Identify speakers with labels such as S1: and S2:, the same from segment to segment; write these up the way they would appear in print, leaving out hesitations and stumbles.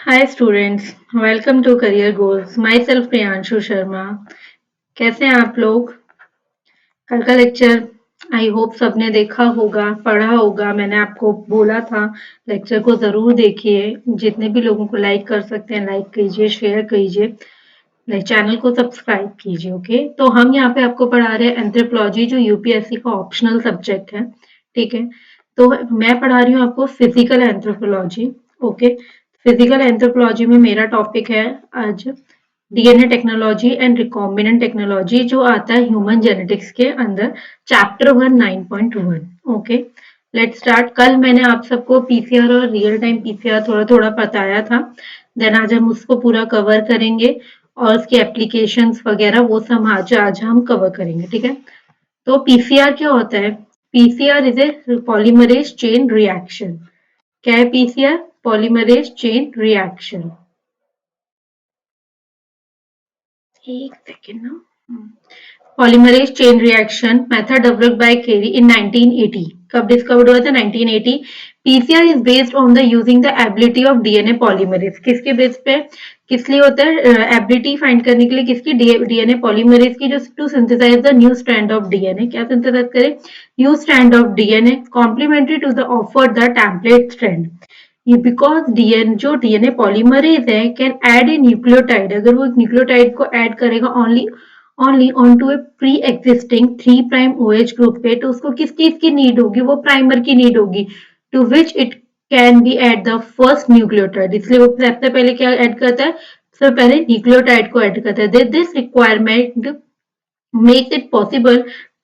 S1: Hi students, welcome to Career Goals. Myself Priyanshu Sharma. कैसे हैं आप लोग? कल का लेक्चर आई होप सबने देखा होगा, पढ़ा होगा। मैंने आपको बोला था लेक्चर को जरूर देखिए। जितने भी लोगों को लाइक कर सकते हैं लाइक कीजिए, शेयर कीजिए, चैनल को सब्सक्राइब कीजिए। ओके, तो हम यहाँ पे आपको पढ़ा रहे हैं एंथ्रोपोलॉजी, जो यूपीएससी का ऑप्शनल सब्जेक्ट है। ठीक है, तो मैं पढ़ा रही हूँ आपको physical anthropology. Okay, physical anthropology में मेरा टॉपिक है आज DNA technology and recombinant technology, जो आता है ह्यूमन जेनेटिक्स के अंदर, चैप्टर 1 9.1। Okay, let's start. कल मैंने आप सबको पीसीआर और रियल टाइम पीसीआर थोड़ा थोड़ा बताया था। देन आज हम उसको पूरा कवर करेंगे और उसकी एप्लीकेशंस वगैरह वो सब आज हम कवर करेंगे। ठीक है, तो पीसीआर क्या होता है? PCR is a polymerase chain reaction. क्या है पीसीआर? Polymerase chain reaction. एक सेकेंड ना। Polymerase chain reaction method developed by Kary in 1980। कब डिस्कवर्ड हुआ था? 1980। PCR is based on the using the ability of DNA polymerase. किसके base पे, किस लिए होता है? एबिलिटी फाइंड करने के लिए किसकी? डीएनए पॉलीमरेज की, जो to synthesize the new strand of DNA. क्या सिंथेसाइज करे? New strand of DNA complementary to the offer the template strand. ये बिकॉज डीएन जो डीएनए पॉलीमरेज है कैन ऐड ए न्यूक्लियोटाइड। अगर वो न्यूक्लियोटाइड को ऐड करेगा only on to a pre existing 3' OH group पे, तो उसको किस चीज की नीड होगी? वो प्राइमर की नीड होगी, to which it can be at the first nucleotide. इसलिए वो सबसे पहले क्या ऐड करता है? सबसे पहले न्यूक्लियोटाइड को ऐड करता है। This requirement makes it possible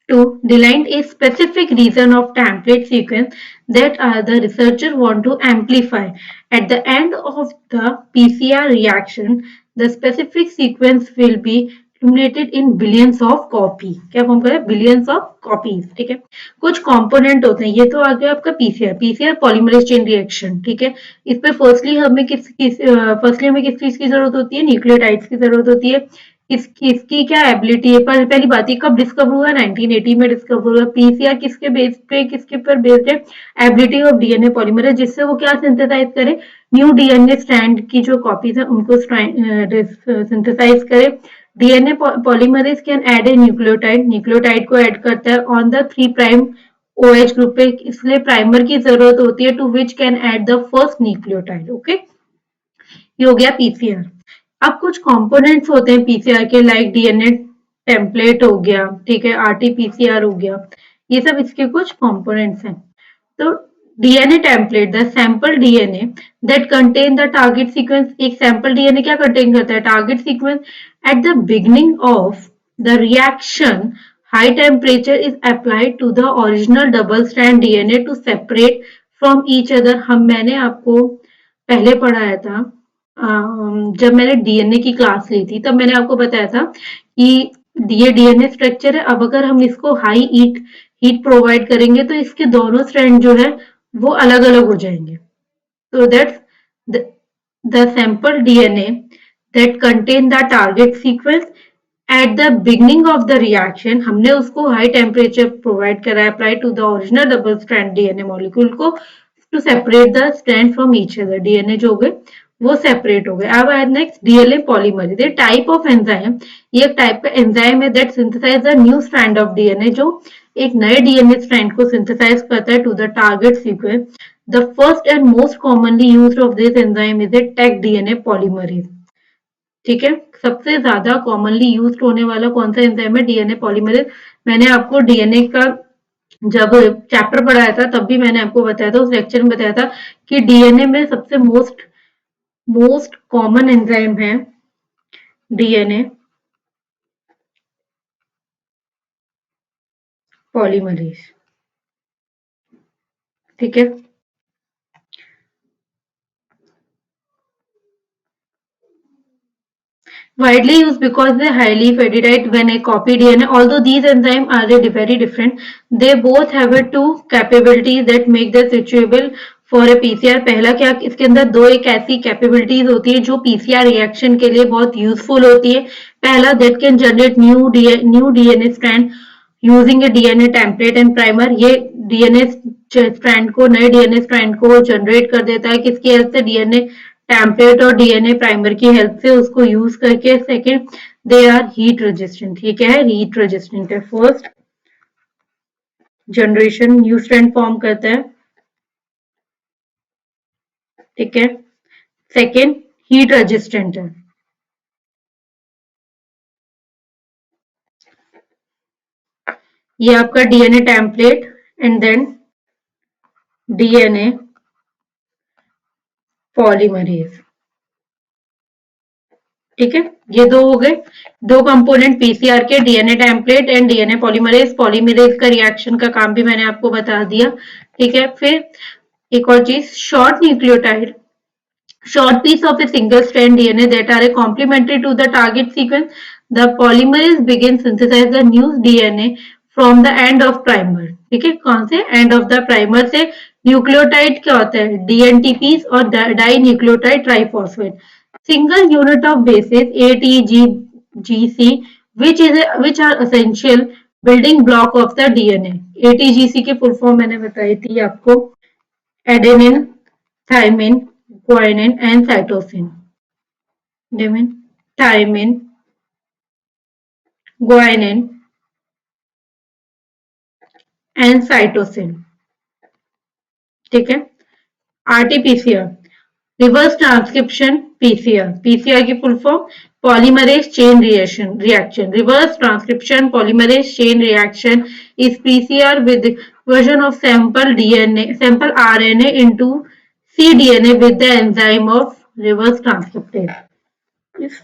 S1: to delineate a specific region of template sequence that the researcher want to amplify. At the end of the PCR reaction, the specific sequence will be accumulated in billions of copy। क्या form करें? Billions of copies. ठीक है, कुछ component होते हैं। ये तो आ गया आपका PCR, PCR polymerase chain reaction. ठीक है, इस पे फर्स्टली हमें फर्स्टली हमें किस चीज की जरूरत होती है? न्यूक्लियोटाइड्स की जरूरत होती है। इसकी क्या एबिलिटी है? पहली बात, ये कब डिस्कवर हुआ? 1980 में डिस्कवर हुआ। पीसीआर किसके बेस पे, किसके पर बेस्ड है? एबिलिटी ऑफ डीएनए पॉलीमरेज, जिससे वो क्या सिंथेसाइज करे? न्यू डीएनए स्ट्रैंड की जो कॉपीज है उनको सिंथेसाइज करे। DNA polymerase can add a nucleotide, nucleotide को ऐड करता है ऑन द 3' OH ग्रुप पे, इसलिए प्राइमर की जरूरत होती है, to which can add the first nucleotide. Okay, ये हो गया पीसीआर। अब कुछ कंपोनेंट्स होते हैं पीसीआर के, लाइक डीएनए टेम्पलेट हो गया, ठीक है, आरटीपीसीआर हो गया। ये सब इसके कुछ कंपोनेंट्स हैं। तो DNA template, the sample DNA that contain the target sequence. एक सैंपल डीएनए क्या कंटेन करता है? Target sequence. At the beginning of the reaction, high temperature is applied to the original double strand DNA to separate from each other. मैंने आपको पहले पढ़ाया था, जब मैंने डीएनए की क्लास ली थी, तब मैंने आपको बताया था कि ये डीएनए स्ट्रक्चर है। अब अगर हम इसको हाई हीट प्रोवाइड करेंगे तो इसके दोनों स्ट्रैंड जो है वो अलग अलग हो जाएंगे। तो that's the sample DNA that contain the target sequence at the beginning of the reaction. हमने उसको हाई टेम्परेचर प्रोवाइड करा है, apply to the original double strand DNA molecule को, to separate the strand from each other. DNA जो हो गए वो separate हो गए। अब नेक्स्ट डीएनए पॉलीमरेज, ये टाइप ऑफ एंजाइम, ये एक टाइप का एंजाइम है that synthesize the new strand of DNA, जो एक नए डीएनए स्ट्रैंड को सिंथेसाइज करता है to the target sequence. The first and most commonly used of this enzyme is a Taq DNA polymerase. ठीक है, सबसे ज्यादा कॉमनली यूज्ड होने वाला कौन सा एंजाइम है? DNA polymerase. मैंने आपको डीएनए का जब चैप्टर पढ़ाया था तब भी मैंने आपको बताया था, उस लेक्चर में बताया था कि डीएनए में सबसे मोस्ट कॉमन एंजाइम है डीएनए पॉलीमरेज। ठीक है, widely used because they highly peptide when a copy DNA. Although these enzymes are very different, they both have a two capabilities that make them suitable for a PCR। पहला क्या, इसके अंदर दो एक ऐसी capabilities होती है जो पीसीआर रिएक्शन के लिए बहुत यूजफुल होती है। पहला, that can generate new DNA strand using A DNA template and primer. ये डीएनए स्ट्रैंड को, नए डीएनए स्ट्रैंड को जनरेट कर देता है, किसकी हेल्प से? डीएनए टेम्पलेट और डीएनए प्राइमर की हेल्प से उसको यूज करके। Second, they are heat resistant. ये क्या है? हीट रेजिस्टेंट है। First generation new strand form करता है, ठीक है। सेकेंड, हीट रेजिस्टेंट है। ये आपका DNA template and then DNA polymerase, ठीक है। ये दो हो गए, दो कंपोनेंट पीसीआर के, DNA template and DNA polymerase. Polymerase का रिएक्शन का काम भी मैंने आपको बता दिया, ठीक है। फिर एक और चीज, short nucleotide, short piece of a single strand DNA that are complementary to the target sequence. The polymerase begins synthesize the new DNA from the end of primer, ठीक है। कौन से? एंड ऑफ द प्राइमर से। Nucleotide क्या होता है? DNTPs और di nucleotide triphosphate. Single unit of bases ATGC which are essential building block of the DNA। ATGC की फुल फॉर्म मैंने बताई थी आपको, adenine, thymine, guanine and cytosine। Thymine, guanine and cytosine, ठीक है। RTPCR, reverse transcription PCR. PCR की full form polymerase chain reaction. Reverse transcription polymerase chain reaction is PCR with version of sample RNA into cDNA with the enzyme of reverse transcriptase। इस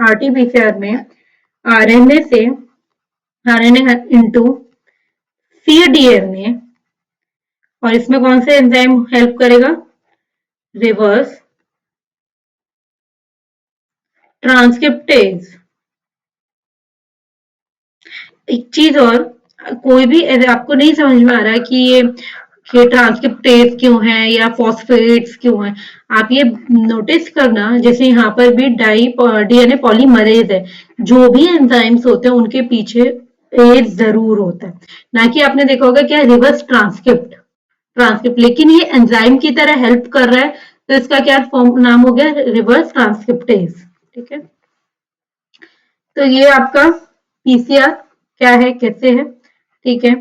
S1: RTPCR में RNA से RNA into cDNA, और इसमें कौन से enzyme help करेगा? Reverse transcriptase. एक चीज और, कोई भी आपको नहीं समझ में आ रहा है कि ये ट्रांसक्रिप्टेज क्यों है या फॉस्फेट्स क्यों है, आप ये नोटिस करना, जैसे यहाँ पर भी डीएनए पॉलीमरेज है, जो भी एंजाइम्स होते हैं उनके पीछे एज जरूर होता है। ना कि आपने देखा होगा क्या, रिवर्स ट्रांसक्रिप्ट, लेकिन ये एंजाइम की तरह हेल्प कर रहा है, तो इसका क्या फॉर्म नाम हो गया? रिवर्स ट्रांसक्रिप्टेज, ठीक है। तो ये आपका पीसीआर क्या है, कैसे है, ठीक है।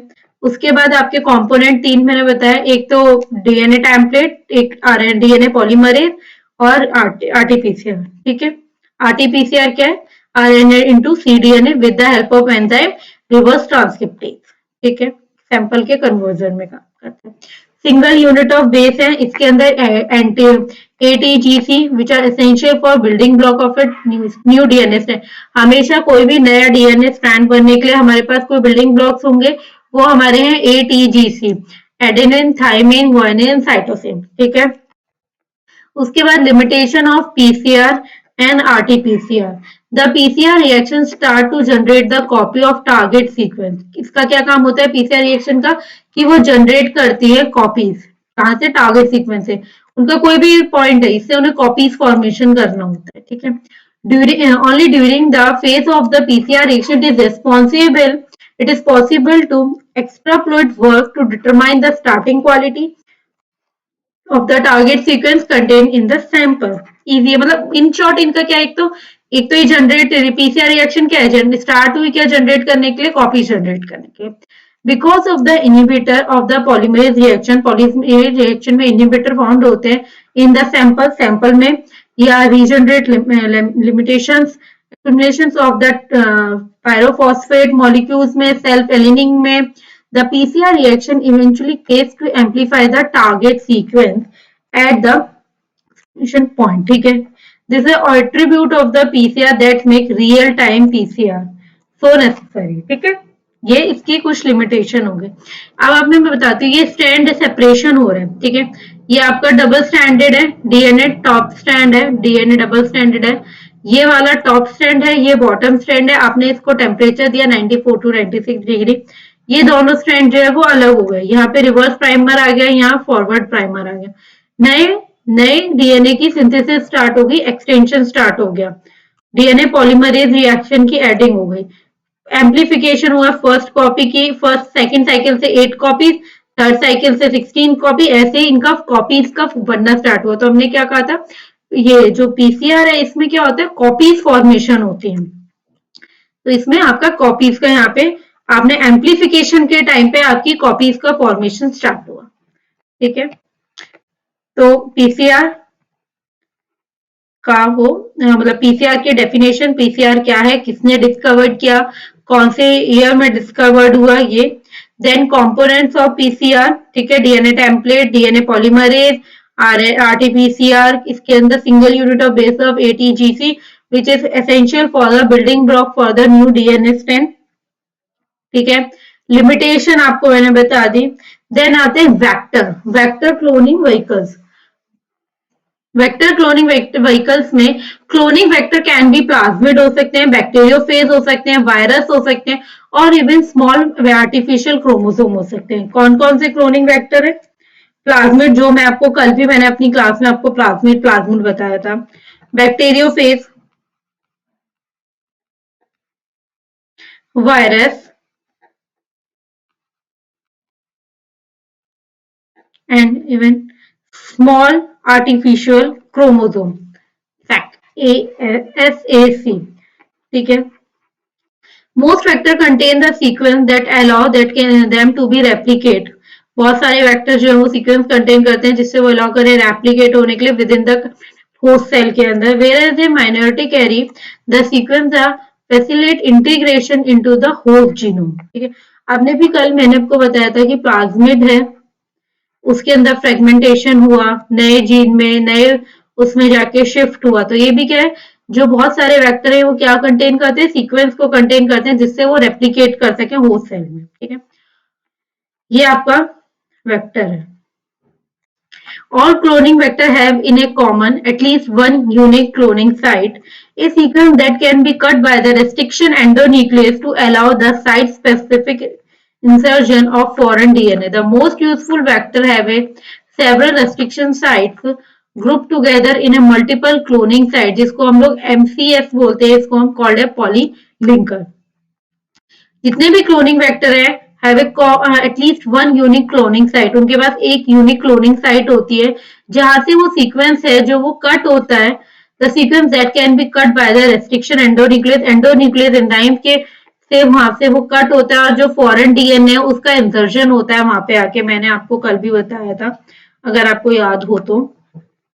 S1: उसके बाद आपके कंपोनेंट तीन मैंने बताया, एक तो डीएनए टेम्पलेट, एक डीएनए पॉलीमरेज और आरटीपीसीआर, ठीक है। आरटीपीसीआर क्या है? RNA into cDNA with the help of enzyme reverse transcriptase, ठीक है। सैंपल के कन्वर्जन में काम करते हैं। सिंगल यूनिट ऑफ बेस है, इसके अंदर ATGC which are essential for building block of a new DNA strand। हमेशा कोई भी नया डीएनए स्ट्रैंड बनने के लिए हमारे पास कोई बिल्डिंग ब्लॉक्स होंगे, वो हमारे हैं ATGC, adenine, thymine, guanine, cytosine, ठीक है। उसके बाद limitation of PCR and RTPCR. The PCR reaction start to generate the copy of target sequence. इसका क्या काम होता है पीसीआर रिएक्शन का? कि वो जनरेट करती है कॉपीज, कहां से? टारगेट सीक्वेंस से। उनका कोई भी पॉइंट है, इससे उन्हें कॉपीज फॉर्मेशन करना होता है, ठीक है। Only during the phase of the PCR reaction it is possible to extrapolate work to determine the starting quality of the target sequence contained in the sample। Easy है, मतलब इन शॉर्ट इनका क्या, एक तो ये जनरेट, पीसीआर रिएक्शन क्या है, start हुई क्या जनरेट करने के लिए? कॉपी जनरेट करने के लिए। Because of the inhibitor of the polymerase reaction, polymerase reaction में इनिबिटर फाउंड होते हैं इन द सैंपल में, या regenerate limitations accumulations of the pyrophosphate molecules में, self aligning में, the PCR reaction eventually aids to amplify the target sequence at the fusion point, ठीक है। This is an attribute of the PCR that make real time PCR so necessary, ठीक है। ये इसकी कुछ limitation हो गए। अब आप मैं बताती हूँ, ये स्टैंड सेपरेशन हो रहा है, ठीक है। ये आपका डबल स्टैंडर्ड है, डीएनए टॉप स्टैंड है, डीएनए डबल स्टैंडर्ड है। ये वाला टॉप स्टैंड है, ये बॉटम स्टैंड है। आपने इसको टेम्परेचर दिया 94 टू 96 डिग्री। ये दोनों स्टैंड जो है वो अलग हो गए, यहाँ पे रिवर्स प्राइमर आ गया, यहाँ फॉरवर्ड प्राइमर आ गया। नए नए डीएनए की सिंथेसिस स्टार्ट हो गई, एक्सटेंशन स्टार्ट हो गया, डीएनए पॉलीमरेज रिएक्शन की एडिंग हो गई, एम्प्लीफिकेशन हुआ फर्स्ट कॉपी की, फर्स्ट सेकंड साइकिल से 8 कॉपीज, थर्ड साइकिल से 16 कॉपी, ऐसे इनका कॉपीज का बनना स्टार्ट हुआ। तो हमने क्या कहा था, ये जो पीसीआर है इसमें क्या होता है, कॉपीज फॉर्मेशन होती है। तो इसमें आपका कॉपीज का यहाँ पे आपने एम्पलीफिकेशन के टाइम पे आपकी कॉपीज का फॉर्मेशन स्टार्ट हुआ। ठीक है, तो पीसीआर का हो मतलब पीसीआर की डेफिनेशन, पीसीआर क्या है, किसने डिस्कवर्ड किया, कौन से ईयर में डिस्कवर्ड हुआ ये। देन कंपोनेंट्स ऑफ पीसीआर, ठीक है, DNA template, DNA polymerase, RTPCR, इसके अंदर single unit of base of ATGC which is essential for the building block for the new DNA strand. ठीक है, लिमिटेशन आपको मैंने बता दी। देन आते हैं vector, vector cloning vehicles. Vector cloning vehicles में cloning vector can be plasmid हो सकते हैं, बैक्टीरियोफेज हो सकते हैं, वायरस हो सकते हैं, और इवन स्मॉल आर्टिफिशियल क्रोमोसोम हो सकते हैं। कौन कौन से क्लोनिंग वेक्टर है, प्लाज्मिड, जो मैं आपको कल भी मैंने अपनी क्लास में आपको प्लाज्मिड प्लाज्मिड बताया था, bacteriophage, virus, and even small artificial chromosome, fact SAC। ठीक है, most vector contain the sequence that allow that can them to be replicate। बहुत सारे वेक्टर जो है वो सीक्वेंस कंटेन करते हैं जिससे वो अलाउ करें रेप्लिकेट होने के लिए within the host cell के अंदर। Whereas a minority carry the sequence are facilitate integration into the host genome. ठीक है, आपने भी कल मैंने आपको बताया था कि प्लाज्मिड है, उसके अंदर फ्रेगमेंटेशन हुआ, नए जीन में नए उसमें जाके शिफ्ट हुआ। तो ये भी क्या है, जो बहुत सारे वेक्टर है वो क्या कंटेन करते हैं, सीक्वेंस को कंटेन करते हैं जिससे वो रेप्लिकेट कर सके होस्ट सेल में। ठीक है, ये आपका वेक्टर है। All cloning vector have in a common at least one unique cloning site, a sequence that can be cut by the restriction endonuclease to allow the site-specific insertion of foreign DNA. The most useful vector have a several restriction sites grouped together in a multiple cloning site, जिसको हम लोग MCS बोलते हैं, इसको हम called a polylinker। जितने भी cloning vector है have at least one unique cloning site, उनके पास एक यूनिक क्लोनिंग साइट होती है जहां से वो सीक्वेंस है जो वो कट होता है, the sequence that can be cut by the restriction endonuclease, endonuclease enzyme के से वहां से वो कट होता है और जो फॉरेन डीएनए है उसका इंसर्शन होता है वहां पे आके। मैंने आपको कल भी बताया था अगर आपको याद हो तो।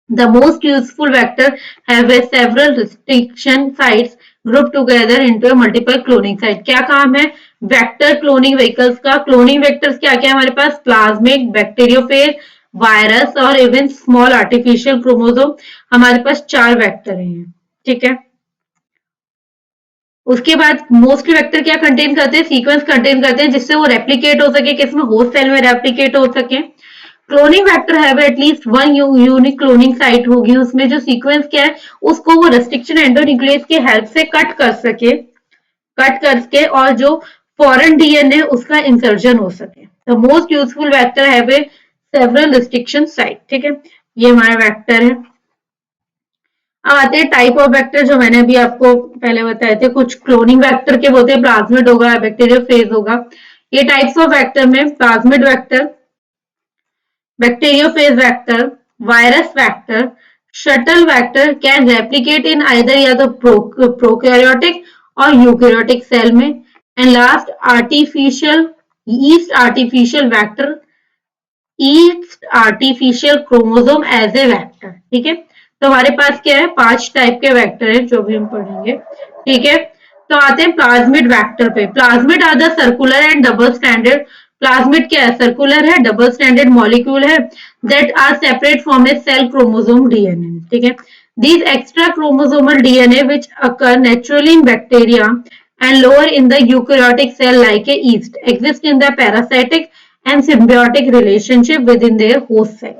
S1: The most useful vector have a several restriction sites grouped together into a multiple cloning site। क्या काम है वेक्टर क्लोनिंग व्हीकल्स का, क्लोनिंग वेक्टर्स क्या क्या है हमारे पास, प्लाज्मिड, बैक्टीरियोफेज, वायरस और इवन स्मॉल आर्टिफिशियल क्रोमोसोम, हमारे पास 4 वेक्टर हैं। ठीक है, उसके बाद मोस्टली वेक्टर क्या कंटेन करते हैं, सीक्वेंस कंटेन करते हैं जिससे वो रेप्लिकेट हो सके, किसमें, होस्ट सेल में रेप्लिकेट हो सके। क्लोनिंग वेक्टर है at least one unique cloning site होगी, उसमें जो सीक्वेंस क्या है उसको वो रेस्ट्रिक्शन एंडोन्यूक्लियस की हेल्प से कट कर सके, कट करके और जो फॉरेन डीएनए उसका इंसर्जन हो सके। द मोस्ट यूजफुल वेक्टर है सेवरल रिस्ट्रिक्शन साइट। ठीक है, ये हमारा वेक्टर है। अब आते हैं टाइप ऑफ वेक्टर जो मैंने अभी आपको पहले बताए थे, कुछ क्लोनिंग वेक्टर के बोलते हैं, प्लाज्मिड होगा, बैक्टीरियोफेज होगा। ये टाइप्स ऑफ वेक्टर में plasmid vector, bacteriophage vector, virus vector, shuttle vector can replicate in either या तो prokaryotic और eukaryotic cell में। and last artificial yeast artificial vector, yeast artificial chromosome as a vector। ठीक है, तो हमारे पास क्या है, 5 टाइप के वेक्टर है जो भी हम पढ़ेंगे। ठीक है, तो आते हैं प्लाज्मिड वेक्टर पे। Plasmid are the circular and double standard, plasmid क्या है, सर्कुलर है, डबल स्टैंडर्ड मॉलिक्यूल है that are separate from a cell chromosome DNA. ठीक है, these extra chromosomal DNA which occur naturally in bacteria and lower in the eukaryotic cell like a yeast exist in the parasitic and symbiotic relationship within their host cell।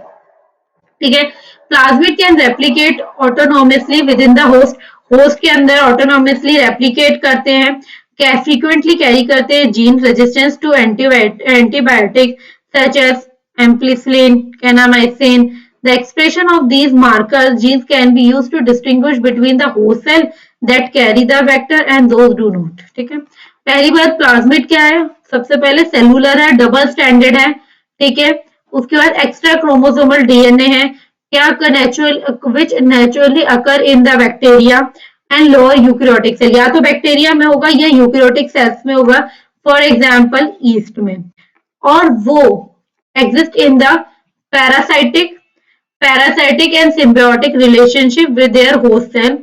S1: ठीक है, plasmid can replicate autonomously with in the host, host के अंदर autonomously replicate करते हैं, frequently carry करते हैं gene resistance to antibiotic such as ampicillin, kanamycin. The expression of these markers genes can be used to distinguish between the host cell that carry the vector and those do not। ठीक है, पहली बात plasmid क्या है, सबसे पहले cellular है, double standard है। ठीक है। उसके बाद एक्स्ट्रा क्रोमोसोमल डीएनए है, क्या natural which naturally occur in the bacteria and lower eukaryotic cell, या तो बैक्टीरिया में होगा या यूकैरियोटिक सेल्स में होगा, फॉर एग्जांपल ईस्ट में, और वो exist in the parasitic parasitic and symbiotic relationship with their host cell.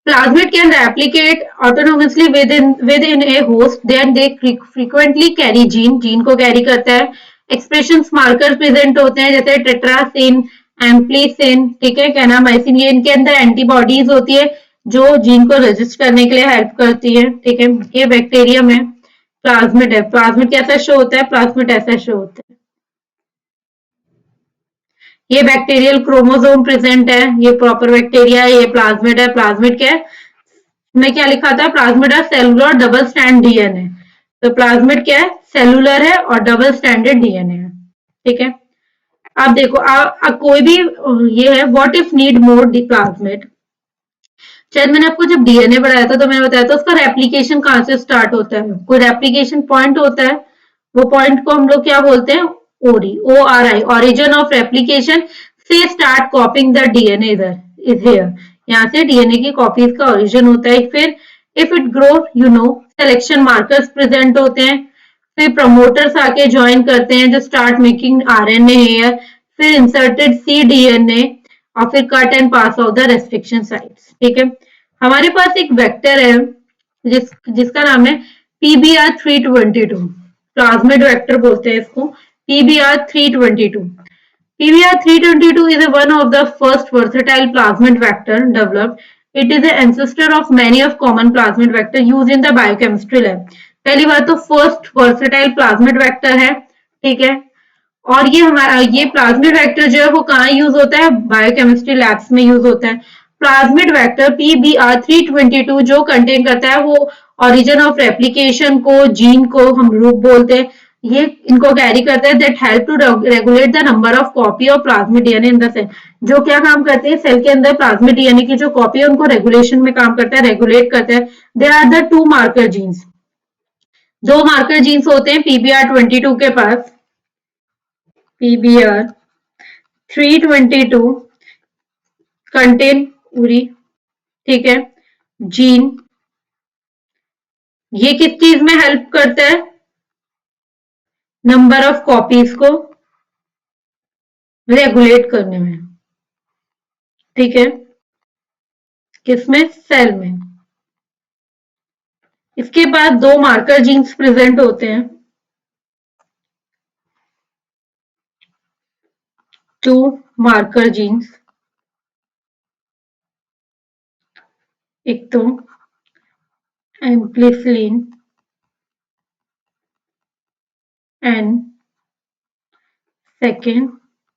S1: Plasmid can replicate autonomously within a host. Then they frequently carry gene को carry करता है. Expressions markers present होते हैं जैसे टेट्रासिन, एम्प्लीसिन, ठीक है, कैनामाइसिन, ये इनके अंदर एंटीबॉडीज होती है जो जीन को रजिस्ट करने के लिए हेल्प करती है, ठीक है। ये बैक्टीरिया में प्लाज्मिड है, प्लाज्मिड कैसा शो होता है, प्लाज्मिड ऐसा शो होता है। ये बैक्टीरियल क्रोमोसोम प्रेजेंट है, ये प्रॉपर बैक्टीरिया है, ये प्लाज्मिड है। प्लाज्मिड क्या है, में क्या लिखा था, प्लाज्मिड है सेलुलर डबल स्टैंड डीएनए, तो प्लाज्मिड क्या है, सेलुलर है और डबल स्टैंडर्ड डीएनए है, ठीक है। अब देखो कोई भी ये है, what if need more the plasmid, शायद मैंने आपको जब डीएनए पढ़ाया था तो मैंने बताया था उसका रेप्लिकेशन कहाँ से स्टार्ट होता है, कोई रेप्लिकेशन पॉइंट होता है, वो पॉइंट को हम लोग क्या बोलते हैं, ओरी, ORI, origin of replication से स्टार्ट कॉपिंग द डीएनए, इधर इज हियर, यहाँ से डीएनए की कॉपीज का ओरिजिन होता है। फिर if it grow selection markers present होते हैं, फिर प्रमोटर्स आके ज्वाइन करते हैं जो स्टार्ट मेकिंग आरएनए हेयर, फिर इंसर्टेड सी डीएनए और फिर cut and pass out the restriction sites, ठीक है। हमारे पास एक वेक्टर है जिसका नाम है PBR322, प्लाज्मिड वेक्टर बोलते हैं इसको, PBR322. PBR322 is one of the first versatile plasmid vector developed. It is the ancestor of many of common plasmid vector used in the biochemistry lab. पहली बात तो फर्स्ट वर्सेटाइल प्लाज्मिड वेक्टर है, ठीक है, और ये हमारा ये प्लाज्मिड वेक्टर जो है वो कहाँ यूज होता है, बायोकेमिस्ट्री लैब्स में यूज होता है। प्लाज्मिड वेक्टर PBR322 जो कंटेन करता है वो ओरिजिन ऑफ रेप्लिकेशन को, जीन को हम रूप बोलते हैं, ये इनको कैरी करता है, that help to regulate the number of copy of plasmid DNA in the cell, जो क्या काम करते हैं, सेल के अंदर प्लाज्मिड डीएनए की जो कॉपी है उनको रेगुलेशन में काम करता है, रेगुलेट करता है। There are the two marker genes, दो मार्कर जीन्स होते हैं PBR22 के पास, PBR322 कंटेन उरी, ठीक है, जीन, ये किस चीज में हेल्प करता है, नंबर ऑफ कॉपीज को रेगुलेट करने में, ठीक है, किसमें, सेल में। इसके बाद दो मार्कर जीन्स प्रेजेंट होते हैं, टू मार्कर जीन्स, एक तो एम्प्लिसिन एंड सेकेंड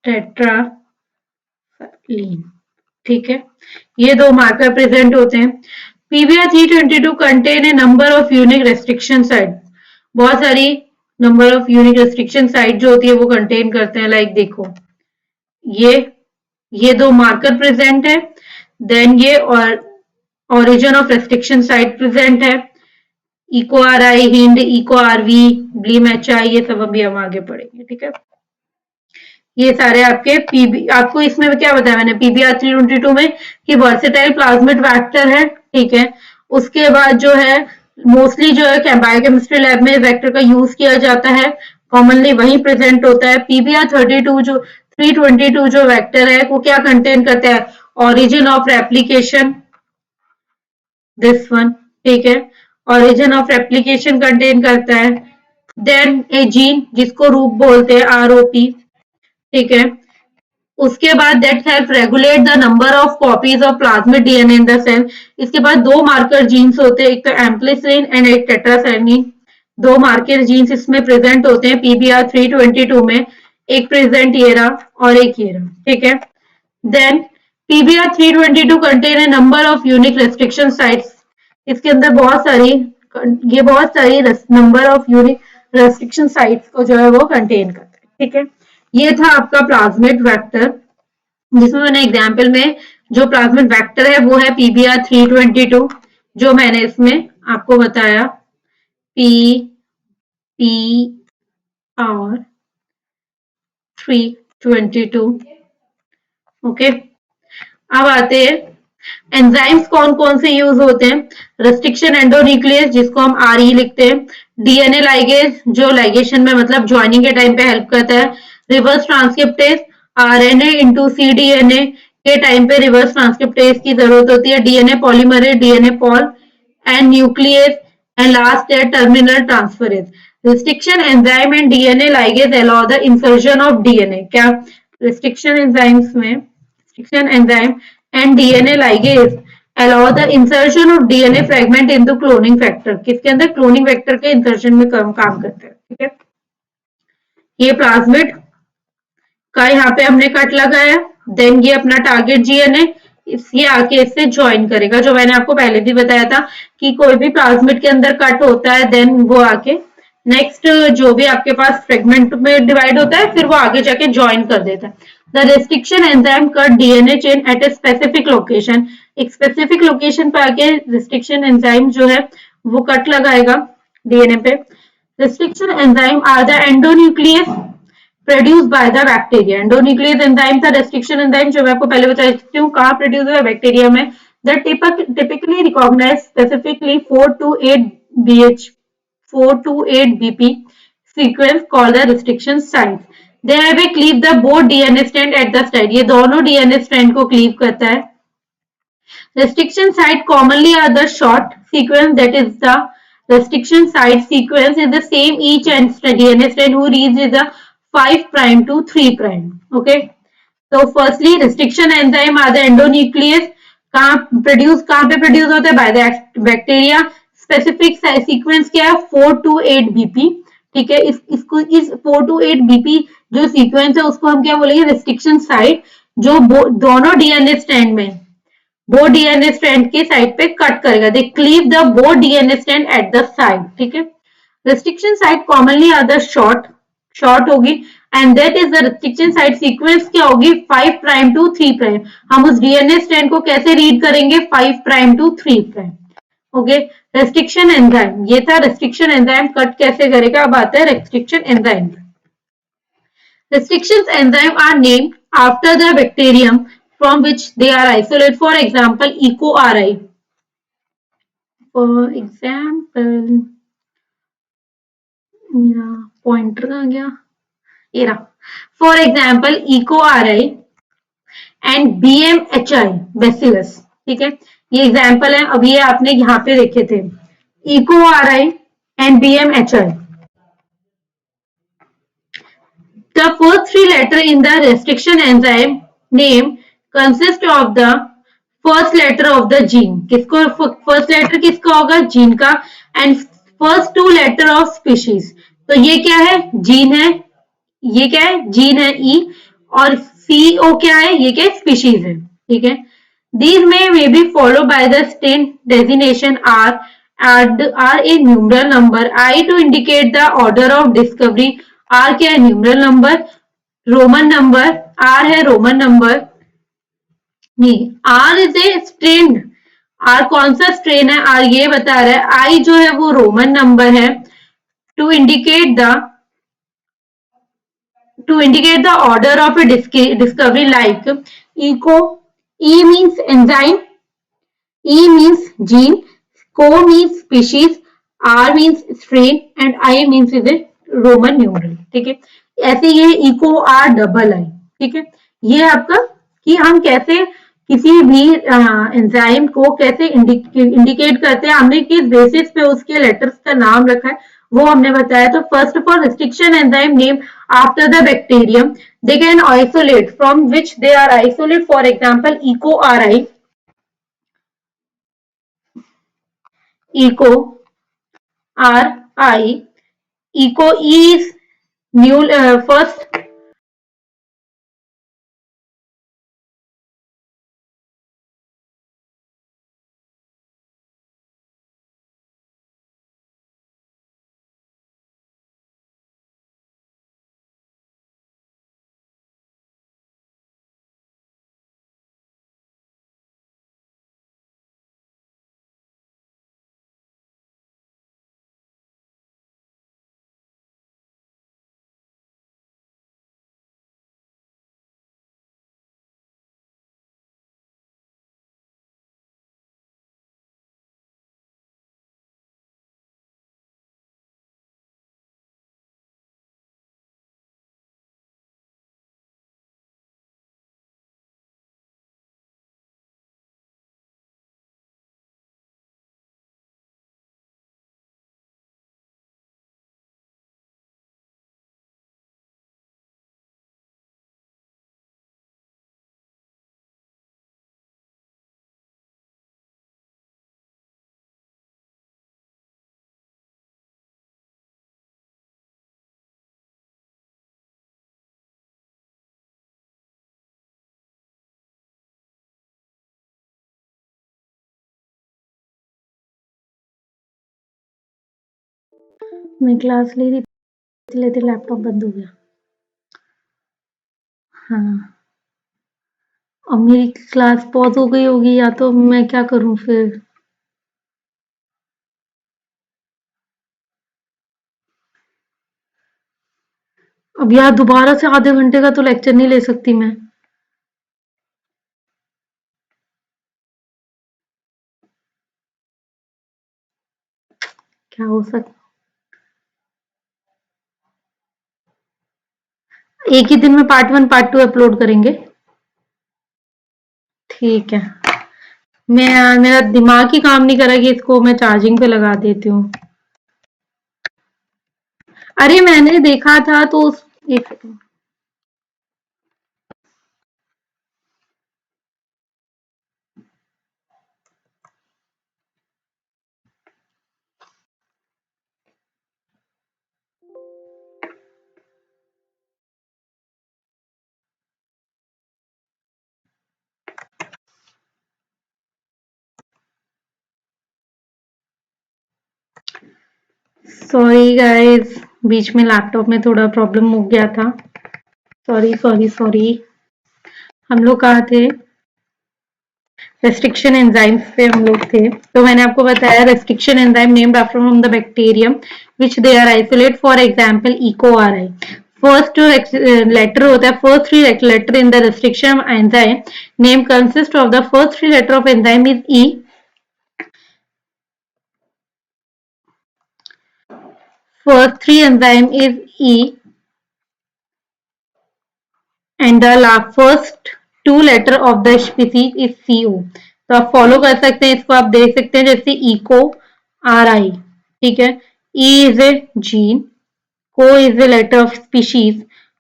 S1: टेट्रासाइक्लिन, ठीक है, ये दो मार्कर प्रेजेंट होते हैं। PBR322 contain a number of unique restriction site, बहुत सारी number of unique restriction site जो होती है वो कंटेन करते हैं, लाइक देखो ये दो मार्कर प्रेजेंट है, देन ये और origin of restriction site present है, Eco R I, Hind, Eco RV, ब्लीम एच आई, ये सब अभी हम आगे पढ़ेंगे, ठीक है। ये सारे आपके आपको इसमें क्या बताया मैंने PBR322 में कि वर्सेटाइल प्लाज्मिड वेक्टर है, ठीक है। उसके बाद जो है मोस्टली जो है बायोकेमिस्ट्री लैब में वेक्टर का यूज किया जाता है, कॉमनली वही प्रेजेंट होता है। PBR32 जो 322 जो वेक्टर है वो क्या कंटेन करता है, origin of replication, this one, ठीक है, ओरिजिन ऑफ रेप्लिकेशन कंटेन करता है। देन ए जीन जिसको रूप बोलते हैं ROP, ठीक है। उसके बाद that help regulate the number of copies of plasmid DNA in the cell. इसके बाद दो मार्कर जीन्स होते हैं, एक तो एम्प्लिसिन एंड एक टेट्रासाइक्लिन, दो मार्कर जीन्स इसमें प्रेजेंट होते हैं PBR322 में, एक प्रेजेंट ये रहा और एक ये रहा, ठीक है। Then PBR322 contain a number of unique restriction sites, इसके अंदर बहुत सारी number of unique restriction sites को जो है वो कंटेन करता है, ठीक है। ये था आपका प्लाज्मिड वेक्टर, जिसमें मैंने एग्जाम्पल में जो प्लाज्मिड वेक्टर है वो है PBR322, जो मैंने इसमें आपको बताया PBR322, 322। ओके, अब आते हैं एंजाइम्स कौन कौन से यूज होते हैं। रेस्ट्रिक्शन एंडोन्यूक्लियस जिसको हम आर ई लिखते हैं, डीएनए लाइगेज जो लाइगेशन में मतलब ज्वाइनिंग के टाइम पे हेल्प करता है, reverse transcriptase RNA into cDNA के टाइम पे रिवर्स ट्रांसक्रिप्टेज की जरूरत होती है, DNA polymerase, DNA pol and nucleus and last है terminal transferase. Restriction enzyme and DNA ligase allow the insertion of DNA. क्या रिस्ट्रिक्शन एंजाइम्स में restriction enzyme and DNA ligase allow the insertion of DNA fragment into cloning factor। किसके अंदर? Cloning factor के insertion में काम करते हैं। ठीक है, ये प्लाज्मिड का यहाँ पे हमने कट लगाया, देन ये अपना टारगेट जीएनए ये आके इससे ज्वाइन करेगा, जो मैंने आपको पहले भी बताया था कि कोई भी प्लाज्मिड के अंदर कट होता है देन वो आके नेक्स्ट जो भी आपके पास फ्रेगमेंट में डिवाइड होता है फिर वो आगे जाके ज्वाइन कर देता है। The restriction enzyme cut DNA chain at a specific location. एक स्पेसिफिक लोकेशन पे आके रेस्ट्रिक्शन एंजाइम जो है वो कट लगाएगा डीएनए पे। Restriction enzyme are the endonuclease produce by the bacteria. Endonuclease enzyme था रेस्ट्रिक्शन एंजाइम, जो मैं आपको पहले बता चुकी हूँ कहाँ प्रोड्यूस हुआ है, बैक्टीरिया में। The typically recognized specifically 4 to 8 BH 4 to 8 BP sequence called the restriction sites। They have a cleave the both DNA strand at the site। ये दोनों DNA strand को cleave करता है। Restriction site commonly are the short sequence, that is the restriction site sequence is the same each and DNA strand who reaches the 5 prime to 3 prime। Okay, so firstly restriction enzyme are the endonuclease, कहाँ पे produce होते हैं? Bye the bacteria. Specific sequence क्या है? 4 to 8 BP. ठीक है, इस 4 to 8 BP जो सीक्वेंस है उसको हम क्या बोलेंगे? रिस्ट्रिक्शन साइट, जो दोनों डीएनए स्ट्रैंड में वो डीएनए स्ट्रैंड के साइड पे कट करेगा। दे क्लीव द वो DNA strand at the side. ठीक है, restriction site commonly are the short होगी and that is the restriction site sequence क्या होगी? 5 प्राइम टू 3 प्राइम। हम उस डीएनए स्ट्रैंड को कैसे रीड करेंगे? 5 prime to 3 prime. Okay, restriction enzyme ये था। रेस्ट्रिक्शन एंजाइम कट कैसे करेगा? अब आता है restriction enzyme. Restrictions enzyme are named after the bacterium from which they are isolated. For example, E. coli. For example, मेरा पॉइंटर कहाँ गया? ये रहा। For example, E. coli and BMHI bacillus। ठीक है, ये एग्जाम्पल है। अब ये आपने यहाँ पे देखे थे E. coli and BMHI। The first three letters in the restriction enzyme name consist of the first letter of the gene। किसको first letter किसका होगा? जीन का। and first two letter of species। तो ये क्या है? जीन है। ये क्या है? जीन है ई। और CO क्या है? ये क्या है? स्पीशीज है। ठीक है, these may be followed by the strain designation R are a numeral number, I to indicate the order of discovery। R क्या है? Numeral number. Roman number R है रोमन नंबर नहीं, R is a strain. R कौन सा strain है? R ये बता रहा है। I जो है वो रोमन नंबर है। To indicate the order of a discovery like Eco. E means enzyme, E means gene, Co means species, R means strain and I means is a Roman numeral। ठीक है, ऐसे ये eco are double है। ठीक है, ये आपका कि हम कैसे किसी भी एंजाइम को कैसे इंडिकेट करते हैं, हमने किस बेसिस पे उसके लेटर्स का नाम रखा है वो हमने बताया। तो first of all restriction enzyme name after the bacterium, they can isolate from which they are isolate. For example Eco R I, eco RI, eco E is new first मैं क्लास ले रही थी, लेते लैपटॉप बंद हो गया। हाँ, अब मेरी क्लास पॉज हो गई होगी, या तो मैं क्या करूं फिर? अब यार दोबारा से आधे घंटे का तो लेक्चर नहीं ले सकती मैं। क्या हो सकता, एक ही दिन में पार्ट 1 पार्ट 2 अपलोड करेंगे? ठीक है। मेरा दिमाग ही काम नहीं कर रहा कि इसको मैं चार्जिंग पे लगा देती हूँ। अरे मैंने देखा था तो एक सेकंड। सॉरी गाइस, बीच में लैपटॉप में थोड़ा प्रॉब्लम हो गया था। Sorry sorry sorry. हम लोग कहाँ थे? रेस्ट्रिक्शन एंजाइम्स पे हम लोग थे। तो मैंने आपको बताया restriction enzyme named after from the bacterium which they are isolate, for example EcoRI। First letter होता है, first three letter in the restriction enzyme name consist of the first three letter of enzyme is E. First three enzyme is E and the first two letter of the species is CO. तो आप follow कर सकते हैं इसको, आप देख सकते हैं जैसे इको RI, ठीक है। E is a gene, Co is a letter of species,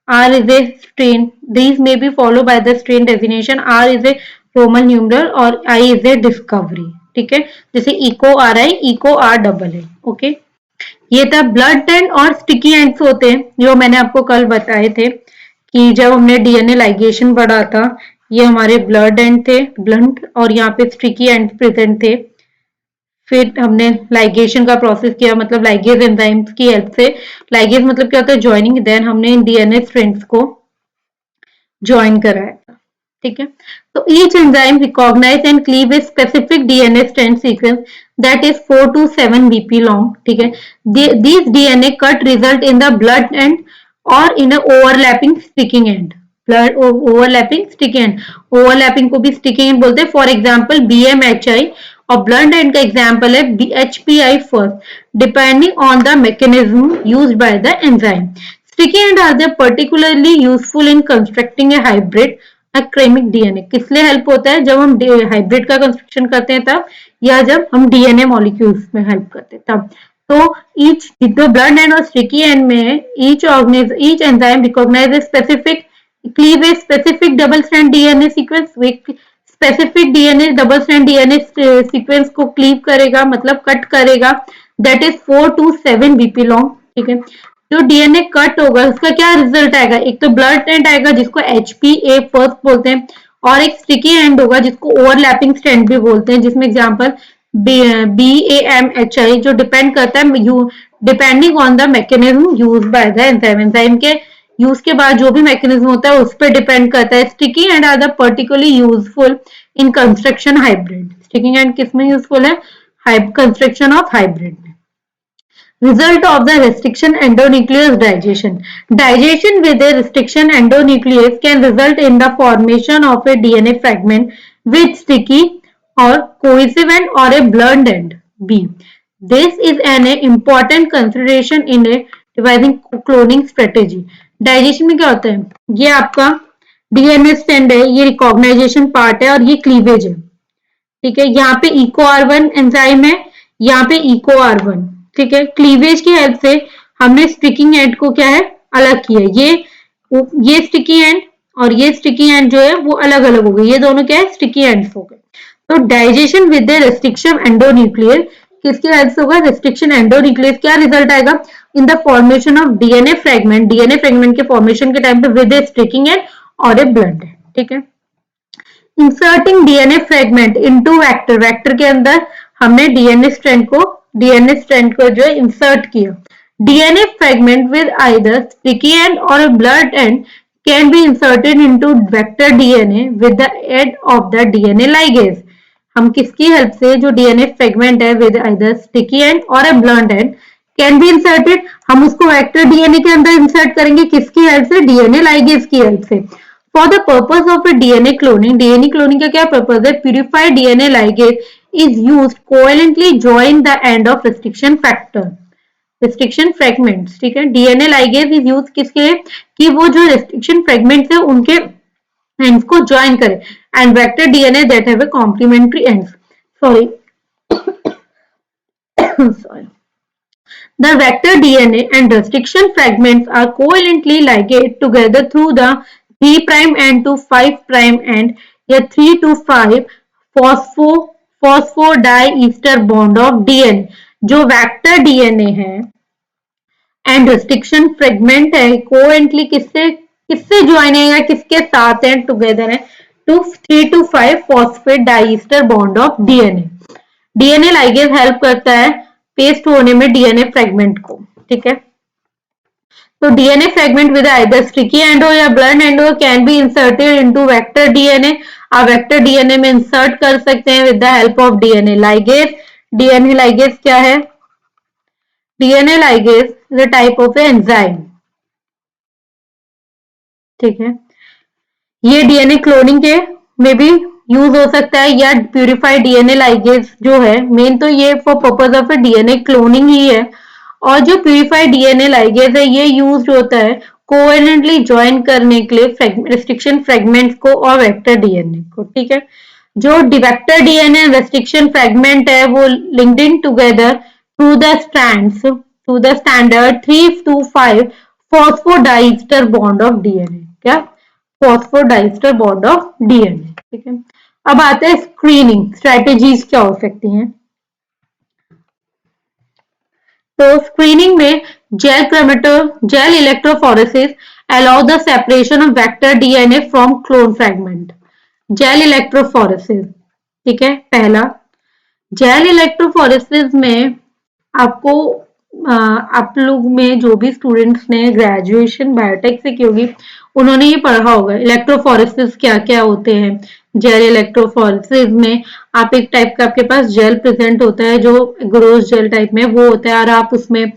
S1: R is a strain. These may be followed by the strain designation. R is a Roman numeral और I is a discovery, ठीक है। जैसे Eco RI, Eco R double है, okay. ये था blunt end और sticky ends होते हैं, जो मैंने आपको कल बताए थे कि जब हमने डीएनए लाइगेशन पढ़ा था, ये हमारे ब्लड एंड थे, ब्लंट, और यहाँ पे स्टिकी एंड प्रेजेंट थे। फिर हमने लाइगेशन का प्रोसेस किया, मतलब लाइगेज एंजाइम्स की हेल्प से। लाइगेज मतलब क्या होता है? ज्वाइनिंग। देन हमने इन डीएनए स्ट्रैंड्स को ज्वाइन कराया, ठीक है। तो each enzyme recognize and cleave a specific DNA strand sequence that is 4 to 7 BP long, ठीक है। These DNA cut result in the blunt end और in overlapping sticking end. Blunt overlapping sticking end, overlapping को भी sticking end बोलते हैं। For example BMHI, और blood and का example है HPI first, depending on the mechanism used by the enzyme. Sticky end are they particularly useful in constructing a hybrid acramic DNA? किस लिए help होता है? जब हम हाइब्रिड का कंस्ट्रक्शन करते हैं तब, या जब हम डीएनए मॉलिक्यूल्स में हेल्प करते हैं तब। तो ईच, तो ब्लड एंड और स्टिकी एंड में each enzyme recognize a specific, cleave a specific double strand DNA sequence. Specific DNA double strand DNA sequence को क्लीव करेगा, मतलब कट करेगा, that is 4 to 7 BP long, ठीक है। जो डीएनए कट होगा उसका क्या रिजल्ट आएगा? एक तो ब्लड एंड आएगा जिसको HPA फर्स्ट बोलते हैं, और एक स्टिकी एंड होगा जिसको ओवरलैपिंग स्ट्रैंड भी बोलते हैं, जिसमें एग्जांपल BAMHI, जो डिपेंड करता है depending on the mechanism use by the enzyme. Enzyme के यूज के बाद जो भी मैकेनिज्म होता है उस पर डिपेंड करता है। Sticky end are the particularly useful in construction hybrid. Sticking end किस में यूजफुल है? कंस्ट्रक्शन ऑफ हाइब्रिड में। Result of the restriction endonuclease digestion. Digestion with a restriction endonuclease can result in the formation of a DNA fragment with sticky or cohesive end or a blunt end. B. This is an important consideration in a devising cloning strategy. Digestion में क्या होता है? ये आपका DNA stand है, ये recognition part है और ये क्लीवेज है, ठीक है। यहाँ पे EcoR1 एंजाइम है, यहाँ पे EcoR1, ठीक है। क्लीवेज की हेल्प से हमने स्टिकिंग एंड को क्या है? अलग किया। ये स्टिकी एंड और ये स्टिकी एंड जो है वो अलग अलग हो गए, ये दोनों क्या है? स्टिकी एंड्स हो गए। तो डाइजेशन विद द रेस्ट्रिक्शन एंडोन्यूक्लियर किसकी हेल्प से होगा? रेस्ट्रिक्शन एंडोन्यूक्लियर। क्या रिजल्ट आएगा? In the formation of DNA fragment, DNA fragment के फॉर्मेशन के टाइम पे विद ए स्टिकिंग एंड और ए ब्लड, ठीक है। Inserting DNA fragment into vector, vector के अंदर हमने डीएनए स्ट्रैंड को जो है इंसर्ट किया। DNA fragment with either sticky end or a blunt end can be inserted into vector DNA with the aid of the DNA ligase. हम किसकी help से जो DNA फ्रेगमेंट है with either sticky end or a blunt end can be inserted, हम उसको vector DNA के अंदर insert करेंगे किसकी हेल्प से, डीएनए लाइगेज की हेल्प से. For the purpose of DNA cloning का क्या पर्पज है, purified DNA ligase is used covalently join the end of restriction factor, restriction fragments. ठीक है, डीएनए लाइगेज इज यूज किसके लिए, कि वो जो restriction fragments है उनके एंड्स को ज्वाइन करे, and vector DNA that have a complementary ends. Sorry sorry. The vector DNA and restriction fragments are covalently ligate together through the 3' end to 5' end या 3 to 5 phosphodiester bond of DNA. जो vector DNA है and restriction fragment है covalently किससे किससे join है या किसके साथ है, टुगेदर है to 3 to 5 phosphate diester bond of DNA. DNA ligase help करता है पेस्ट होने में डीएनए फ्रेगमेंट को. ठीक है, तो DNA fragment with either sticky end या blunt end can be inserted into vector DNA. आप वेक्टर डीएनए में इंसर्ट कर सकते हैं with the help of DNA ligase. DNA ligase क्या है, DNA ligase is a type of enzyme. ठीक है, ये डीएनए क्लोनिंग के में भी यूज हो सकता है या प्यूरिफाइड डीएनए लाइगेज जो है मेन तो ये for purpose of DNA cloning ही है. और जो प्यूरिफाइड डीएनए लाइगेज है ये यूज होता है कोवेलेंटली ज्वाइन करने के लिए रेस्ट्रिक्शन फ्रेगमेंट्स को और वेक्टर डीएनए को. ठीक है, जो वेक्टर डीएनए रेस्ट्रिक्शन फ्रेगमेंट है वो linked in together through the strands through the standard 3 to 5 phosphodiester bond of DNA. क्या, फॉस्फोडाइस्टर बॉन्ड ऑफ डीएनए. ठीक है, अब आते हैं स्क्रीनिंग स्ट्रेटेजीज क्या हो सकती हैं. तो स्क्रीनिंग में gel electrophoresis allow the separation of vector DNA from clone fragment. Gel electrophoresis, ठीक है, पहला जेल इलेक्ट्रोफोरेसिस में आपको आप लोग में जो भी स्टूडेंट्स ने ग्रेजुएशन बायोटेक से की होगी उन्होंने ये पढ़ा होगा इलेक्ट्रोफोरेसिस क्या क्या होते हैं. जेल इलेक्ट्रोफोरेसिस में आप एक टाइप का आपके पास जेल प्रेजेंट होता है जो ग्रोस जेल टाइप में वो होता है और आप उसमें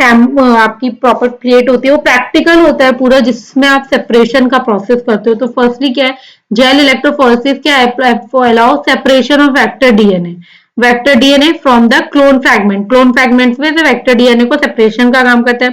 S1: आपकी प्रॉपर क्रिएट होती है, वो प्रैक्टिकल होता है पूरा जिसमें आप सेपरेशन का प्रोसेस करते हो. तो फर्स्टली क्या है, जेल इलेक्ट्रोफोरेसिस क्या है, allow separation of vector DNA from the clone fragment. Clone fragments में से वेक्टर डीएनए को सेपरेशन का काम करता है.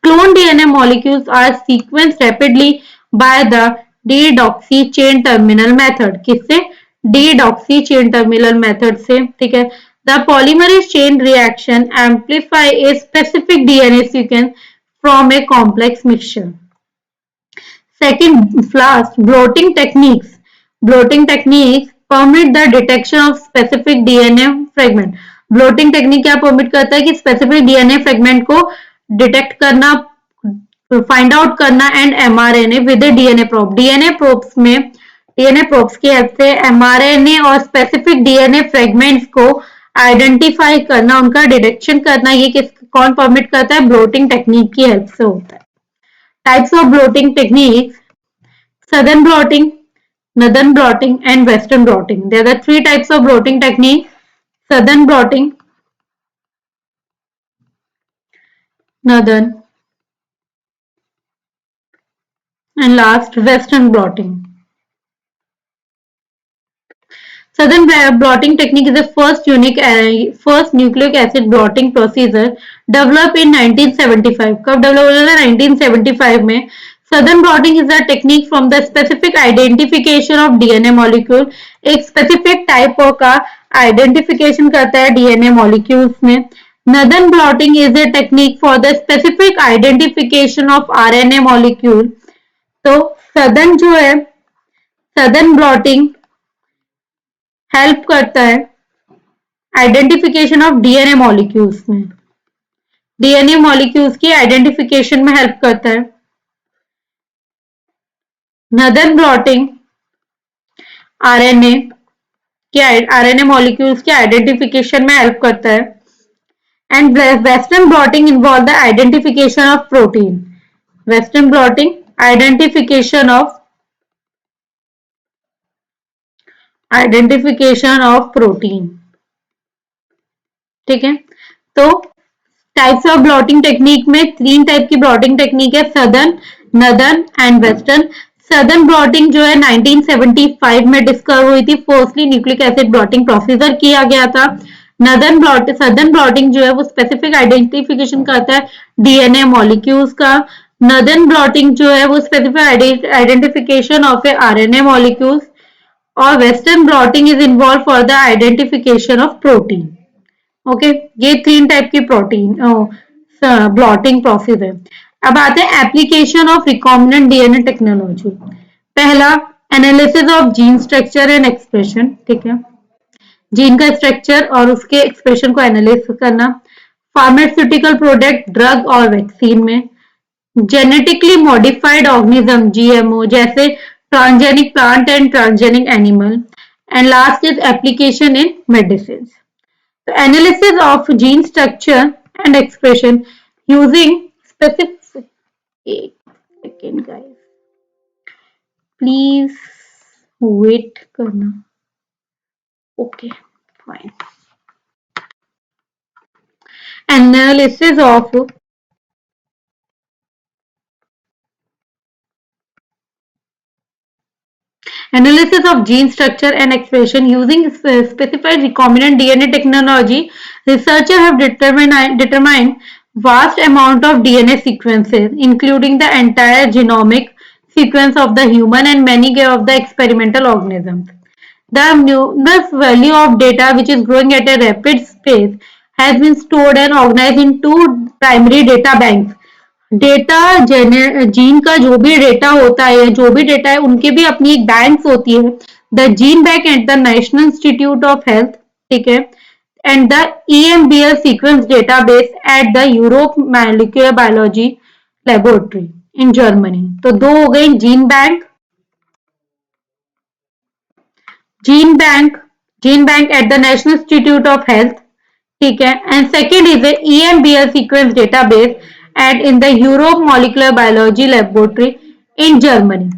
S1: Clone DNA molecules are sequence rapidly by the dideoxy chain terminal method. किससे, डीडॉक्सी चेन टर्मिनल मेथड से. ठीक है, the polymerase chain reaction amplify a specific DNA sequence from a complex mixture. Second, last, blotting techniques. Blotting techniques permit the detection of specific DNA fragment. Blotting technique क्या permit करता है कि specific DNA fragment को detect करना, find out करना and mRNA with a DNA probe. DNA probes की help से mRNA और specific DNA fragments को आइडेंटिफाई करना, उनका डिटेक्शन करना, ये कौन परमिट करता है, ब्लोटिंग टेक्निक की हेल्प से होता है. Types of blotting technique, southern blotting, northern blotting and western blotting. There are 3 types of blotting technique: southern blotting, northern, and last western blotting. Southern blotting technique is the first nucleic acid blotting procedure developed in 1975. कब develop हुआ था, 1975 में. Southern blotting is a technique from the specific identification of DNA molecule. एक specific type का identification करता है DNA molecules में. Northern blotting is a technique for the specific identification of RNA molecule. तो southern जो है, southern blotting हेल्प करता है आइडेंटिफिकेशन ऑफ डीएनए मॉलिक्यूल्स में, डीएनए मॉलिक्यूल्स की आइडेंटिफिकेशन में हेल्प करता है. नदर्न ब्लॉटिंग आरएनए मॉलिक्यूल्स के आइडेंटिफिकेशन में हेल्प करता है. And Western blotting involve the identification of protein. Western blotting, identification of protein. ठीक है, तो टाइप्स ऑफ ब्लॉटिंग टेक्निक में 3 टाइप की ब्लॉटिंग टेक्निक है, southern, northern and western. Southern blotting जो है 1975 में डिस्कवर हुई थी, firstly nucleic acid blotting procedure किया गया था। सदर्न ब्लॉटिंग जो है वो स्पेसिफिक आइडेंटिफिकेशन करता है डीएनए मॉलिक्यूल्स का। नदर्न ब्लॉटिंग जो है वो specific identification of a RNA molecules. और western blotting is involve for the identification of protein. Okay, ये 3 टाइप की प्रोटीन ब्लॉटिंग प्रोसेस है। अब आते हैं application of recombinant DNA technology. पहला, analysis of gene structure and expression. ठीक है, जीन का स्ट्रक्चर और उसके एक्सप्रेशन को एनालिसिस करना। फार्मास्यूटिकल प्रोडक्ट, ड्रग और वैक्सीन में। जेनेटिकली मॉडिफाइड ऑर्गेनिज्म जीएमओ, जैसे transgenic plant and transgenic animal. And last is application in medicine. The analysis of gene structure and expression using specific. एक second guys, please wait करना. Okay, fine. Analysis of gene structure and expression using specified recombinant DNA technology. Researchers have determined vast amount of DNA sequences, including the entire genomic sequence of the human and many of the experimental organisms. The enormous value of data, which is growing at a rapid pace, has been stored and organized in 2 primary data banks. Data gene का जो भी data होता है, जो भी data है, उनके भी अपनी एक बैंक होती है, the gene bank at the national institute of health. ठीक है, and the EMBL sequence database at the Europe molecular biology laboratory in Germany. तो 2 हो गए gene bank at the national institute of health. ठीक है, and second is EMBL sequence database and in the Europe molecular biology laboratory in Germany.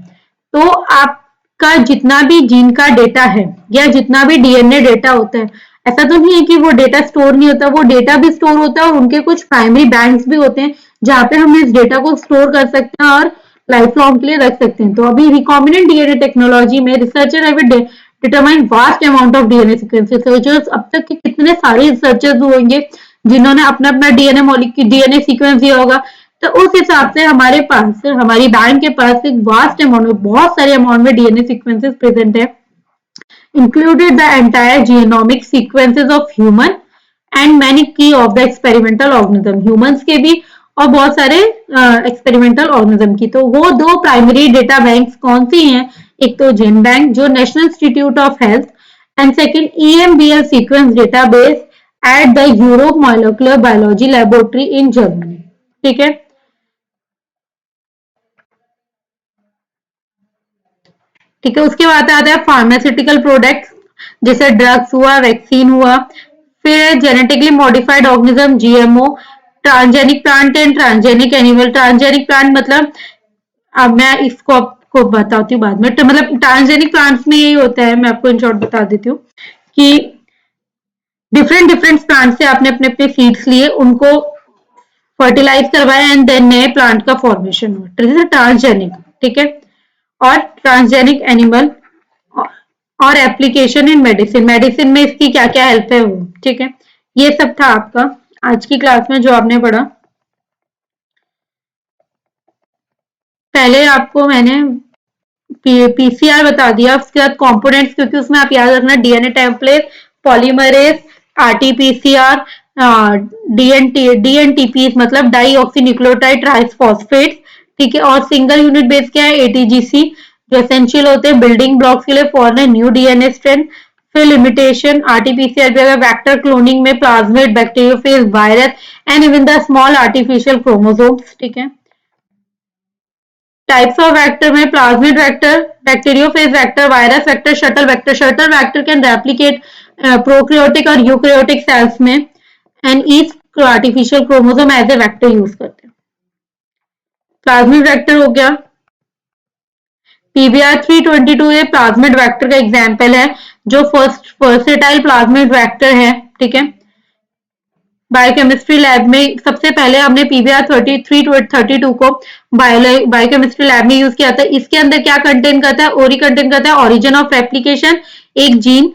S1: तो आपका जितना भी gene का डेटा है या जितना भी डीएनए डेटा होता है, ऐसा तो नहीं है कि वो डेटा स्टोर नहीं होता, वो डेटा भी स्टोर होता है और उनके कुछ प्राइमरी बैंक्स भी होते हैं जहां पे हम इस डेटा को स्टोर कर सकते हैं और लाइफ लॉन्ग के लिए रख सकते हैं। तो अभी रिकॉम्बिनेंट डीएनए टेक्नोलॉजी में researcher have determine vast amount of DNA sequence. Researchers अब तक के कितने सारे रिसर्चर्स होंगे जिन्होंने अपना अपना डीएनए सीक्वेंस दिया होगा, तो उस हिसाब से हमारे पास, हमारी बैंक के पास एक वास्ट अमाउंट में, बहुत सारे अमाउंट में डीएनए सीक्वेंसेस प्रेजेंट है, included the entire genomic sequences of human and many की of the experimental organism, humans के भी और बहुत सारे एक्सपेरिमेंटल ऑर्गेनिज्म की। तो वो 2 प्राइमरी डेटा बैंक्स कौन सी हैं? एक तो जीन बैंक जो national institute of health, and second EMBL sequence database at the Europe molecular biology laboratory in Germany. ठीक है, ठीक है, उसके बाद आता है फार्मास्यूटिकल प्रोडक्ट्स, जैसे ड्रग्स हुआ, वैक्सीन हुआ। फिर genetically modified organism GMO, transgenic plant and transgenic animal. Transgenic plant मतलब, अब मैं इसको आपको बताती हूँ बाद में, तो मतलब ट्रांसजेनिक प्लांट्स में यही होता है, मैं आपको इन शॉर्ट बता देती हूँ कि डिफरेंट प्लांट से आपने अपने अपने सीड्स लिए, उनको फर्टिलाइज करवाया एंड देन नए प्लांट का फॉर्मेशन हुआ, ट्रांसजेनिक। ठीक है, और ट्रांसजेनिक एनिमल और एप्लीकेशन इन मेडिसिन, मेडिसिन में इसकी क्या क्या हेल्प है वो। ठीक है, ये सब था आपका आज की क्लास में जो आपने पढ़ा। पहले आपको मैंने पीसीआर बता दिया, उसके बाद कंपोनेंट्स, क्योंकि उसमें आप याद रखना डीएनए टेम्पलेट, पॉलीमरेज, आरटीपीसीआर, डीएनटीपी मतलब डाई ऑक्सी न्यूक्लियोटाइड ट्राइफॉस्फेट। ठीक है, और सिंगल यूनिट बेस क्या है? एटीजीसी, जो एसेंशियल होते हैं बिल्डिंग ब्लॉक्स के लिए फॉर न्यू डीएनए स्ट्रैंड। फिर लिमिटेशन, आरटीपीसीआर भी अगर वेक्टर क्लोनिंग में plasmid, bacteriophage, virus and even the small artificial chromosomes. ठीक है, टाइप्स ऑफ वेक्टर में plasmid vector, bacteriophage vector, virus vector, shuttle vector. Shuttle vector can replicate prokaryotic और eukaryotic cells में, and each artificial chromosome as a vector use करते हैं। Plasmid vector हो गया। PBR 322 ये प्लाज्मिड वेक्टर का example है, जो फर्स्टाइल प्लाज्मिड वेक्टर है। ठीक है, बायोकेमिस्ट्री लैब में सबसे पहले हमने PBR 332 को बायोकेमिस्ट्री लैब में यूज किया था। इसके अंदर क्या कंटेन करता है? ओरी कंटेन करता है ओरिजिन ऑफ रेप्लिकेशन, एक जीन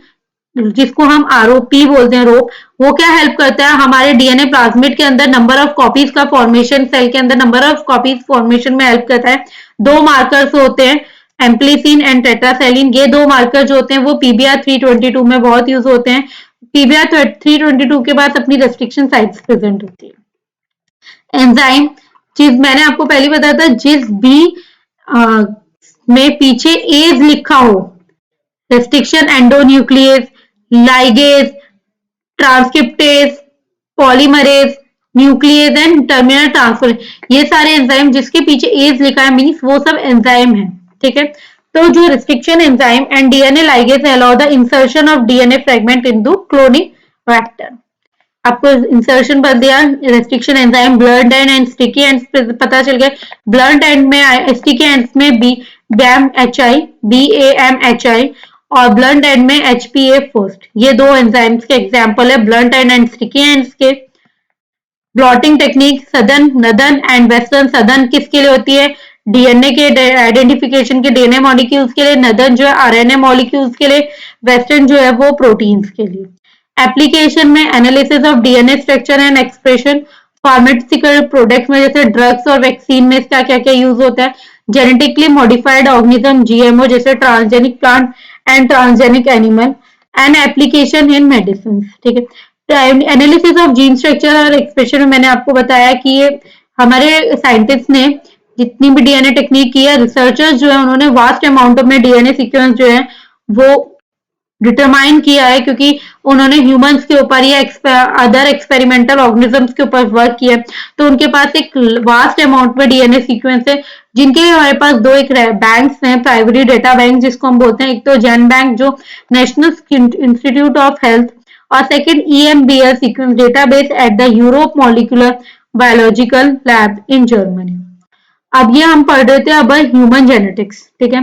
S1: जिसको हम ROP बोलते हैं, रोप। वो क्या हेल्प करता है? हमारे DNA प्लाज्मिड के अंदर नंबर ऑफ कॉपीज का फॉर्मेशन, सेल के अंदर नंबर ऑफ कॉपीज फॉर्मेशन में हेल्प करता है। दो मार्कर्स होते हैं, एम्प्लीसिन एंड टेट्रासेलिन। ये दो मार्कर जो होते हैं वो PBR 322 में बहुत यूज होते हैं। PBR 322 के बाद अपनी रेस्ट्रिक्शन साइट्स प्रेजेंट होती है। एंजाइम, चीज मैंने आपको पहले बताया था, जिस भी में पीछे एज लिखा हो, restriction endonuclease, ligase, transcriptase, polymerase, nucleus and terminal transfer, ये सारे एंजाइम जिसके पीछे एज लिखा है मीन्स वो सब एंजाइम है। ठीक है, तो जो restriction enzyme and DNA ligase allow the insertion of DNA fragment into cloning vector। आपको इंसर्शन बन दिया, restriction enzyme blood and sticky ends पता चल गया। ब्लड एंड में स्टिकी एंड्स में BAMHI और ब्लड एंड में HPA फर्स्ट। ये दो एंजाइम्स के एग्जांपल है ब्लड एंड स्टिकी एंड्स के। Blotting technique southern, northern and western. Southern किसके लिए होती है? डीएनए के आइडेंटिफिकेशन के डीएनए मॉलिक्यूल्स के लिए। नदर्न जो है आरएनए मॉलिक्यूल्स के लिए। वेस्टर्न जो है वो प्रोटीन्स के लिए। एप्लीकेशन में analysis of DNA structure and expression. Pharmaceutical products में जैसे ड्रग्स और वैक्सीन में इसका क्या क्या यूज होता है। जेनेटिकली मॉडिफाइड ऑर्गेनिज्म GMO जैसे transgenic plant and transgenic animal. And application in medicine. ठीक है, एनालिसिस ऑफ जीन स्ट्रक्चर और एक्सप्रेशन में मैंने आपको बताया कि ये हमारे साइंटिस्ट ने जितनी भी डीएनए टेक्निक की है, रिसर्चर्स जो है उन्होंने वास्ट अमाउंट में डीएनए सीक्वेंस जो है वो डिटरमाइन किया है, क्योंकि उन्होंने ह्यूमंस के ऊपर या अदर एक्सपेरिमेंटल ऑर्गेनिजम्स के ऊपर वर्क किया। तो उनके पास एक वास्ट अमाउंट में डीएनए सीक्वेंस है, जिनके हमारे पास दो एक बैंक्स हैं, प्राइमरी डेटा बैंक जिसको हम बोलते हैं। एक तो जेन बैंक जो नेशनल इंस्टीट्यूट ऑफ हेल्थ, और second EMBL sequence database at the Europe molecular biological lab in Germany. अब ये हम पढ़ रहे थे अब ह्यूमन जेनेटिक्स। ठीक है,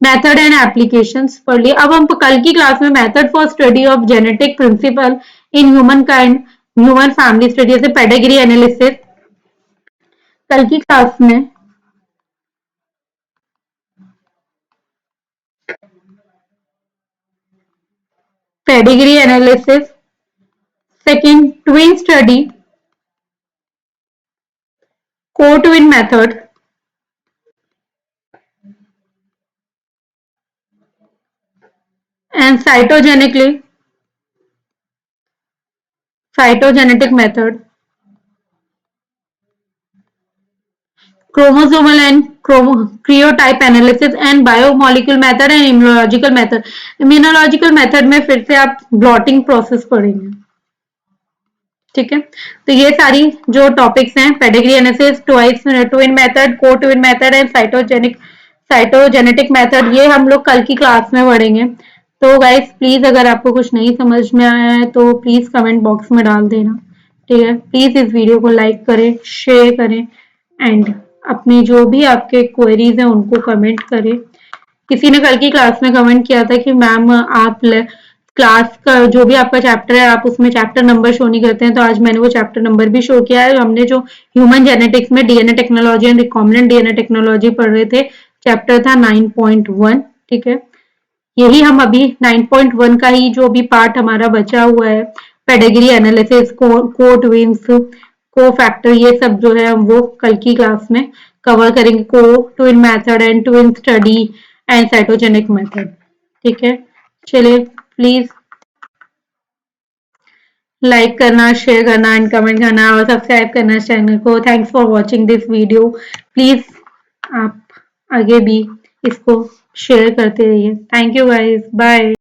S1: मेथड एंड एप्लीकेशंस पढ़ लिए। अब हम कल की क्लास में method for study of genetic principle in human kind, human family study जैसे पेडिग्री एनालिसिस, कल की क्लास में pedigree analysis, second twin study, co-twin method, and cytogenetic method, chromosomal and karyotype analysis and biomolecule method and immunological method। immunological method में फिर से आप blotting process पढ़ेंगे। ठीक है, तो ये सारी जो टॉपिक्स हैं, pedigree analysis, twin method, co-twin method and cytogenetic method, ये हम लोग कल की क्लास में पढ़ेंगे। तो गाइस प्लीज अगर आपको कुछ नहीं समझ में आया है तो प्लीज कमेंट बॉक्स में डाल देना। ठीक है, प्लीज इस वीडियो को लाइक करें, शेयर करें एंड अपनी जो भी आपके क्वेरीज हैं उनको कमेंट करें। किसी ने कल की क्लास में कमेंट किया था कि मैम आप क्लास का जो भी आपका चैप्टर है आप उसमें चैप्टर नंबर शो नहीं करते हैं, तो आज मैंने वो चैप्टर नंबर भी शो किया है। हमने जो ह्यूमन जेनेटिक्स में DNA technology and recombinant DNA technology पढ़ रहे थे, चैप्टर था 9.1। ठीक है, यही हम अभी 9.1 का ही जो भी पार्ट हमारा बचा हुआ है, पेडिग्री एनालिसिस, को-ट्विन्स, को-फैक्टर, ये सब जो है हम वो कल की क्लास में कवर करेंगे। Co-twin method and twin study and cytogenic method. ठीक है, चलिए प्लीज लाइक करना, शेयर करना एंड कमेंट करना और सब्सक्राइब करना चैनल को। Thanks for watching this video. Please आप आगे भी इसको शेयर करते रहिए। Thank you guys, bye.